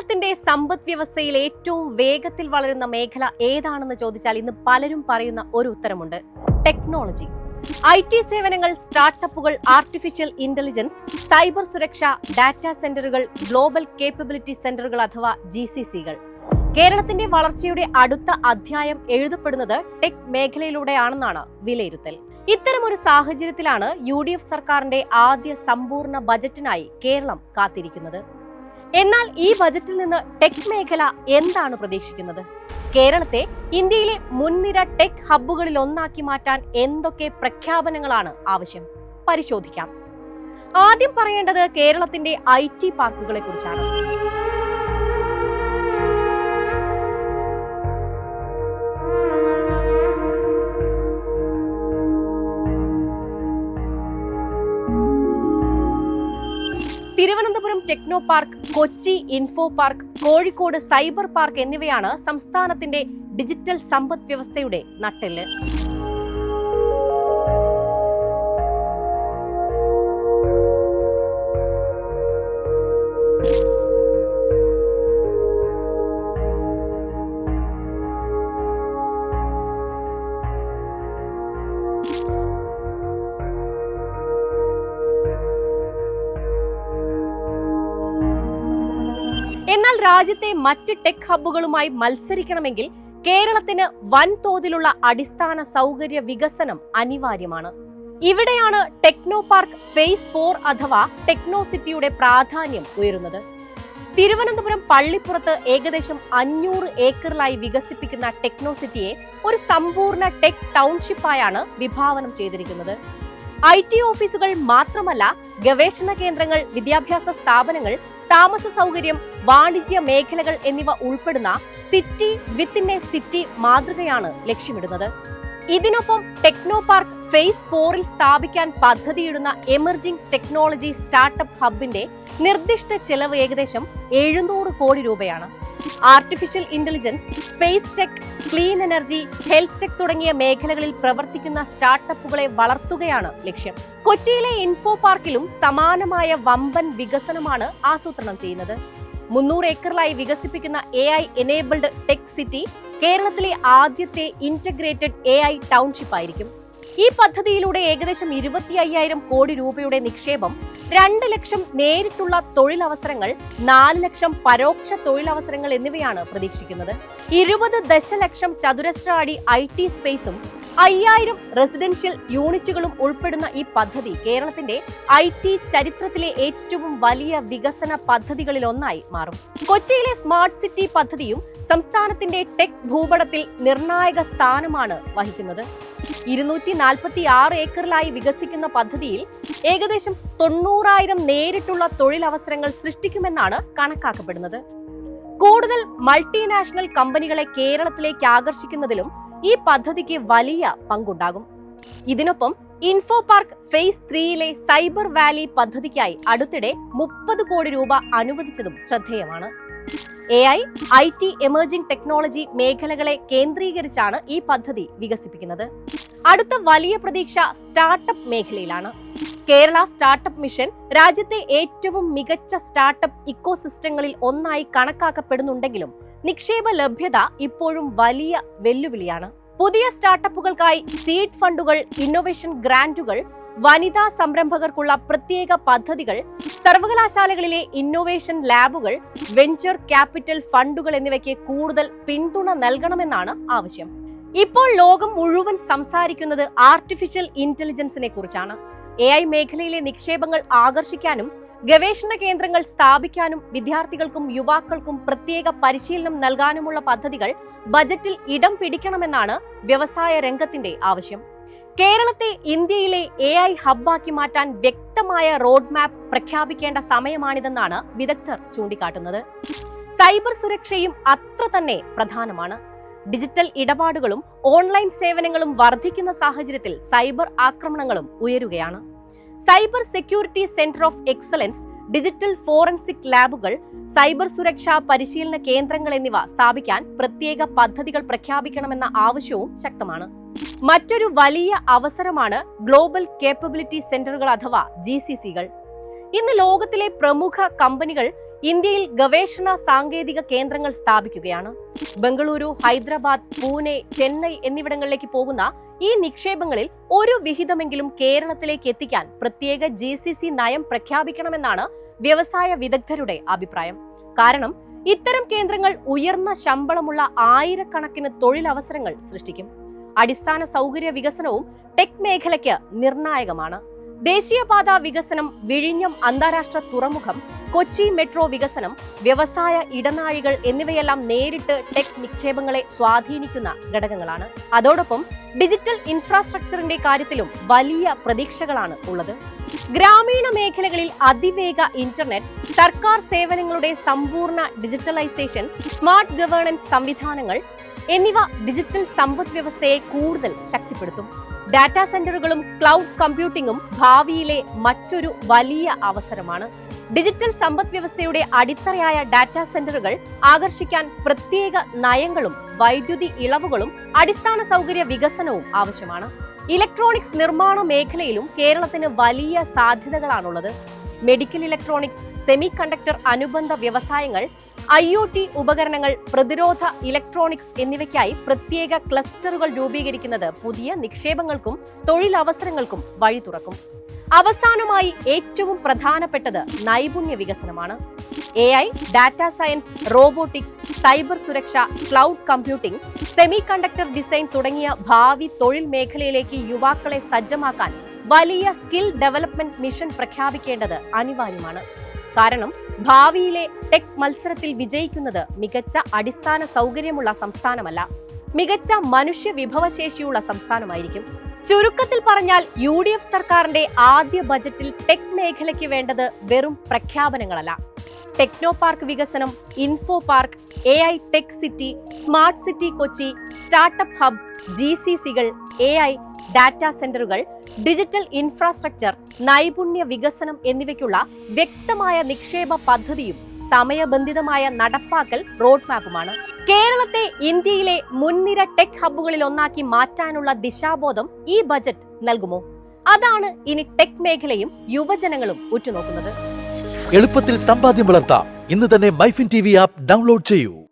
കേരളത്തിന്റെ സമ്പദ് വ്യവസ്ഥയിൽ ഏറ്റവും വേഗത്തിൽ വളരുന്ന മേഖല ഏതാണെന്ന് ചോദിച്ചാൽ ഇന്ന് പലരും പറയുന്ന ഒരു ഉത്തരമുണ്ട്: ടെക്നോളജി. IT സേവനങ്ങൾ, സ്റ്റാർട്ടപ്പുകൾ, ആർട്ടിഫിഷ്യൽ ഇന്റലിജൻസ്, സൈബർ സുരക്ഷ, ഡാറ്റാ സെന്ററുകൾ, ഗ്ലോബൽ കേപ്പബിലിറ്റി സെന്ററുകൾ അഥവാ GCCകൾ. കേരളത്തിന്റെ വളർച്ചയുടെ അടുത്ത അധ്യായം എഴുതപ്പെടുന്നത് ടെക് മേഖലയിലൂടെയാണെന്നാണ് വിലയിരുത്തൽ. ഇത്തരമൊരു സാഹചര്യത്തിലാണ് UDF സർക്കാരിന്റെ ആദ്യ സമ്പൂർണ്ണ ബജറ്റിനായി കേരളം കാത്തിരിക്കുന്നത്. എന്നാൽ ഈ ബജറ്റിൽ നിന്ന് ടെക് മേഖല എന്താണ് പ്രതീക്ഷിക്കുന്നത്? കേരളത്തെ ഇന്ത്യയിലെ മുൻനിര ടെക് ഹബ്ബുകളിൽ ഒന്നാക്കി മാറ്റാൻ എന്തൊക്കെ പ്രഖ്യാപനങ്ങളാണ് ആവശ്യം? പരിശോധിക്കാം. ആദ്യം പറയേണ്ടത് കേരളത്തിന്റെ IT പാർക്കുകളെ കുറിച്ചാണ്. Thiruvananthapuram techno park, Kochi info park, Kozhikode cyber park എന്നിവയാണ് സംസ്ഥാനത്തിന്റെ ഡിജിറ്റൽ സമ്പദ് വ്യവസ്ഥയുടെ നട്ടെല്ല്. എന്നാൽ രാജ്യത്തെ മറ്റ് ടെക് ഹബ്ബുകളുമായി മത്സരിക്കണമെങ്കിൽ കേരളത്തിന് വൻതോതിലുള്ള അടിസ്ഥാന സൗകര്യ വികസനം അനിവാര്യമാണ്. ഇവിടെയാണ് ടെക്നോ പാർക്ക് ഫേസ് 4 അഥവാ ടെക്നോ സിറ്റിയുടെ പ്രാധാന്യം ഉയരുന്നത്. തിരുവനന്തപുരം പള്ളിപ്പുറത്ത് ഏകദേശം 500 ഏക്കറിലായി വികസിപ്പിക്കുന്ന ടെക്നോ സിറ്റിയെ ഒരു സമ്പൂർണ്ണ ടെക് ടൗൺഷിപ്പായാണ് വിഭാവനം ചെയ്തിരിക്കുന്നത്. IT ഓഫീസുകൾ മാത്രമല്ല, ഗവേഷണ കേന്ദ്രങ്ങൾ, വിദ്യാഭ്യാസ സ്ഥാപനങ്ങൾ, താമസ സൗകര്യം, വാണിജ്യ മേഖലകൾ എന്നിവ ഉൾപ്പെടുന്ന സിറ്റി വിത്തിൻ എ സിറ്റി മാതൃകയാണ് ലക്ഷ്യമിടുന്നത്. ഇതിനൊപ്പം ടെക്നോ പാർക്ക് ഫേസ് 4-ൽ സ്ഥാപിക്കാൻ പദ്ധതിയിടുന്ന എമർജിംഗ് ടെക്നോളജി സ്റ്റാർട്ടപ്പ് ഹബിന്റെ നിർദ്ദിഷ്ട ചെലവ് ഏകദേശം 700 കോടി രൂപയാണ്. Artificial intelligence, space tech, clean energy, health tech തുടങ്ങിയ മേഖലകളിൽ പ്രവർത്തിക്കുന്ന സ്റ്റാർട്ടപ്പുകളെ വളർത്തുകയാണ് ലക്ഷ്യം. കൊച്ചിയിലെ ഇൻഫോ പാർക്കിലും സമാനമായ വമ്പൻ വികസനമാണ് ആസൂത്രണം ചെയ്യുന്നത്. 300 ഏക്കറിലായി വികസിപ്പിക്കുന്ന AI എനേബിൾഡ് ടെക് സിറ്റി കേരളത്തിലെ ആദ്യത്തെ ഇന്റഗ്രേറ്റഡ് AI ടൗൺഷിപ്പ് ആയിരിക്കും. ഈ പദ്ധതിയിലൂടെ ഏകദേശം 25,000 കോടി രൂപയുടെ നിക്ഷേപം, 2 ലക്ഷം നേരിട്ടുള്ള തൊഴിലവസരങ്ങൾ, 4 ലക്ഷം പരോക്ഷ തൊഴിലവസരങ്ങൾ എന്നിവയാണ് പ്രതീക്ഷിക്കുന്നത്. 20 ദശലക്ഷം ചതുരശ്ര അടി IT സ്പേസും 5000 റെസിഡൻഷ്യൽ യൂണിറ്റുകളും ഉൾപ്പെടുന്ന ഈ പദ്ധതി കേരളത്തിന്റെ IT ചരിത്രത്തിലെ ഏറ്റവും വലിയ വികസന പദ്ധതികളിൽ ഒന്നായി മാറും. കൊച്ചിയിലെ സ്മാർട്ട് സിറ്റി പദ്ധതിയും സംസ്ഥാനത്തിന്റെ ടെക് ഭൂപടത്തിൽ നിർണായക സ്ഥാനമാണ് വഹിക്കുന്നത്. 246 ഏക്കറിലായി വികസിക്കുന്ന പദ്ധതിയിൽ ഏകദേശം 90,000 നേരിട്ടുള്ള തൊഴിലവസരങ്ങൾ സൃഷ്ടിക്കുമെന്നാണ് കണക്കാക്കപ്പെടുന്നത്. കൂടുതൽ മൾട്ടിനാഷണൽ കമ്പനികളെ കേരളത്തിലേക്ക് ആകർഷിക്കുന്നതിലും ഈ പദ്ധതിക്ക് വലിയ പങ്കുണ്ടാകും. ഇതിനൊപ്പം ഇൻഫോ പാർക്ക് ഫേസ് 3-ലെ സൈബർ വാലി പദ്ധതിക്കായി അടുത്തിടെ 30 കോടി രൂപ അനുവദിച്ചതും ശ്രദ്ധേയമാണ്. AI, IT, എമർജിംഗ് ടെക്നോളജി മേഖലകളെ കേന്ദ്രീകരിച്ചാണ് ഈ പദ്ധതി വികസിപ്പിക്കുന്നത്. അടുത്ത വലിയ പ്രതീക്ഷ സ്റ്റാർട്ടപ്പ് മേഖലയിലാണ്. കേരള സ്റ്റാർട്ടപ്പ് മിഷൻ രാജ്യത്തെ ഏറ്റവും മികച്ച സ്റ്റാർട്ടപ്പ് ഇക്കോസിസ്റ്റങ്ങളിൽ ഒന്നായി കണക്കാക്കപ്പെടുന്നുണ്ടെങ്കിലും നിക്ഷേപ ലഭ്യത ഇപ്പോഴും വലിയ വെല്ലുവിളിയാണ്. പുതിയ സ്റ്റാർട്ടപ്പുകൾക്കായി സീഡ് ഫണ്ടുകൾ, ഇന്നൊവേഷൻ ഗ്രാന്റുകൾ, വനിതാ സംരംഭകർക്കുള്ള പ്രത്യേക പദ്ധതികൾ, സർവകലാശാലകളിലെ ഇന്നൊവേഷൻ ലാബുകൾ, വെഞ്ചർ ക്യാപിറ്റൽ ഫണ്ടുകൾ എന്നിവയ്ക്ക് കൂടുതൽ പിന്തുണ നൽകണമെന്നാണ് ആവശ്യം. ഇപ്പോൾ ലോകം മുഴുവൻ സംസാരിക്കുന്നത് ആർട്ടിഫിഷ്യൽ ഇന്റലിജൻസിനെ കുറിച്ചാണ്. AI മേഖലയിലെ നിക്ഷേപങ്ങൾ ആകർഷിക്കാനും ഗവേഷണ കേന്ദ്രങ്ങൾ സ്ഥാപിക്കാനും വിദ്യാർത്ഥികൾക്കും യുവാക്കൾക്കും പ്രത്യേക പരിശീലനം നൽകാനുമുള്ള പദ്ധതികൾ ബജറ്റിൽ ഇടം പിടിക്കണമെന്നാണ് വ്യവസായ രംഗത്തിന്റെ ആവശ്യം. കേരളത്തെ ഇന്ത്യയിലെ AI ഹബ്ബാക്കി മാറ്റാൻ വ്യക്തമായ റോഡ് മാപ്പ് പ്രഖ്യാപിക്കേണ്ട സമയമാണിതെന്നാണ് വിദഗ്ധർ ചൂണ്ടിക്കാട്ടുന്നത്. സൈബർ സുരക്ഷയും അത്ര തന്നെ പ്രധാനമാണ്. ഡിജിറ്റൽ ഇടപാടുകളും ഓൺലൈൻ സേവനങ്ങളും വർദ്ധിക്കുന്ന സാഹചര്യത്തിൽ സൈബർ ആക്രമണങ്ങളും ഉയരുകയാണ്. Cyber security centre of excellence, digital forensic ലാബുകൾ, സൈബർ സുരക്ഷാ പരിശീലന കേന്ദ്രങ്ങൾ എന്നിവ സ്ഥാപിക്കാൻ പ്രത്യേക പദ്ധതികൾ പ്രഖ്യാപിക്കണമെന്ന ആവശ്യവും ശക്തമാണ്. മറ്റൊരു വലിയ അവസരമാണ് ഗ്ലോബൽ കേപ്പബിലിറ്റി സെന്ററുകൾ അഥവാ GCCകൾ. ഇന്ന് ലോകത്തിലെ പ്രമുഖ കമ്പനികൾ ഇന്ത്യയിൽ ഗവേഷണ സാങ്കേതിക കേന്ദ്രങ്ങൾ സ്ഥാപിക്കുകയാണ്. ബംഗളൂരു, ഹൈദരാബാദ്, പൂനെ, ചെന്നൈ എന്നിവിടങ്ങളിലേക്ക് പോകുന്ന ഈ നിക്ഷേപങ്ങളിൽ ഒരു വിഹിതമെങ്കിലും കേരളത്തിലേക്ക് എത്തിക്കാൻ പ്രത്യേക GCC നയം പ്രഖ്യാപിക്കണമെന്നാണ് വ്യവസായ വിദഗ്ധരുടെ അഭിപ്രായം. കാരണം ഇത്തരം കേന്ദ്രങ്ങൾ ഉയർന്ന ശമ്പളമുള്ള ആയിരക്കണക്കിന് തൊഴിലവസരങ്ങൾ സൃഷ്ടിക്കും. അടിസ്ഥാന സൗകര്യ വികസനവും ടെക് മേഖലയ്ക്ക് നിർണായകമാണ്. ദേശീയപാത വികസനം, വിഴിഞ്ഞം അന്താരാഷ്ട്ര തുറമുഖം, കൊച്ചി മെട്രോ വികസനം, വ്യവസായ ഇടനാഴികൾ എന്നിവയെല്ലാം നേരിട്ട് ടെക് നിക്ഷേപങ്ങളെ സ്വാധീനിക്കുന്ന ഘടകങ്ങളാണ്. അതോടൊപ്പം ഡിജിറ്റൽ ഇൻഫ്രാസ്ട്രക്ചറിന്റെ കാര്യത്തിലും വലിയ പ്രതീക്ഷകളാണ് ഉള്ളത്. ഗ്രാമീണ മേഖലകളിൽ അതിവേഗ ഇന്റർനെറ്റ്, സർക്കാർ സേവനങ്ങളുടെ സമ്പൂർണ്ണ ഡിജിറ്റലൈസേഷൻ, സ്മാർട്ട് ഗവേണൻസ് സംവിധാനങ്ങൾ എന്നിവ ഡിജിറ്റൽ സമ്പദ് വ്യവസ്ഥയെ കൂടുതൽ ശക്തിപ്പെടുത്തും. ഡാറ്റാ സെന്ററുകളും ക്ലൗഡ് കമ്പ്യൂട്ടിംഗും ഭാവിയിലെ മറ്റൊരു വലിയ അവസരമാണ്. ഡിജിറ്റൽ സമ്പദ് വ്യവസ്ഥയുടെ അടിത്തറയായ ഡാറ്റാ സെന്ററുകൾ ആകർഷിക്കാൻ പ്രത്യേക നയങ്ങളും വൈദ്യുതി ഇളവുകളും അടിസ്ഥാന സൗകര്യ വികസനവും ആവശ്യമാണ്. ഇലക്ട്രോണിക്സ് നിർമ്മാണ മേഖലയിലും കേരളത്തിന് വലിയ സാധ്യതകളാണുള്ളത്. മെഡിക്കൽ ഇലക്ട്രോണിക്സ്, സെമി കണ്ടക്ടർ അനുബന്ധ വ്യവസായങ്ങൾ, IoT ഉപകരണങ്ങൾ, പ്രതിരോധ ഇലക്ട്രോണിക്സ് എന്നിവയ്ക്കായി പ്രത്യേക ക്ലസ്റ്ററുകൾ രൂപീകരിക്കുന്നത് പുതിയ നിക്ഷേപങ്ങൾക്കും തൊഴിലവസരങ്ങൾക്കും വഴി തുറക്കും. അവസാനമായി ഏറ്റവും പ്രധാനപ്പെട്ടത് നൈപുണ്യ വികസനമാണ്. AI, data science, robotics, cyber സുരക്ഷ, cloud computing, semiconductor design തുടങ്ങിയ ഭാവി തൊഴിൽ മേഖലയിലേക്ക് യുവാക്കളെ സജ്ജമാക്കാൻ വലിയ സ്കിൽ ഡെവലപ്മെന്റ് മിഷൻ പ്രഖ്യാപിക്കേണ്ടത് അനിവാര്യമാണ്. കാരണം ഭാവിയിലെ ടെക് മത്സരത്തിൽ വിജയിക്കുന്നത് മികച്ച അടിസ്ഥാന സൗകര്യമുള്ള സംസ്ഥാനമല്ല, മികച്ച മനുഷ്യ വിഭവശേഷിയുള്ള സംസ്ഥാനമായിരിക്കും. ചുരുക്കത്തിൽ പറഞ്ഞാൽ UDF സർക്കാരിന്റെ ആദ്യ ബജറ്റിൽ ടെക് മേഖലയ്ക്ക് വേണ്ടത് വെറും പ്രഖ്യാപനങ്ങളല്ല. ടെക്നോ പാർക്ക് വികസനം, info park, AI tech city, smart city Kochi, startup hub, GCCകൾ, AI ഡാറ്റാ സെന്ററുകൾ, ഡിജിറ്റൽ ഇൻഫ്രാസ്ട്രക്ചർ, നൈപുണ്യ വികസനം എന്നിവയ്ക്കുള്ള വ്യക്തമായ നിക്ഷേപ പദ്ധതിയും സമയബന്ധിതമായ നടപ്പാക്കൽ റോഡ് മാപ്പുമാണ്. കേരളത്തെ ഇന്ത്യയിലെ മുൻനിര ടെക് ഹബ്ബുകളിൽ ഒന്നാക്കി മാറ്റാനുള്ള ദിശാബോധം ഈ ബജറ്റ് നൽകുമോ? അതാണ് ഇനി ടെക് മേഖലയും യുവജനങ്ങളും ഉറ്റുനോക്കുന്നത്. എളുപ്പത്തിൽ സമ്പാദ്യം വളർത്താം. ഇന്ന് തന്നെ മൈഫിൻ TV ആപ്പ് ഡൗൺലോഡ് ചെയ്യൂ.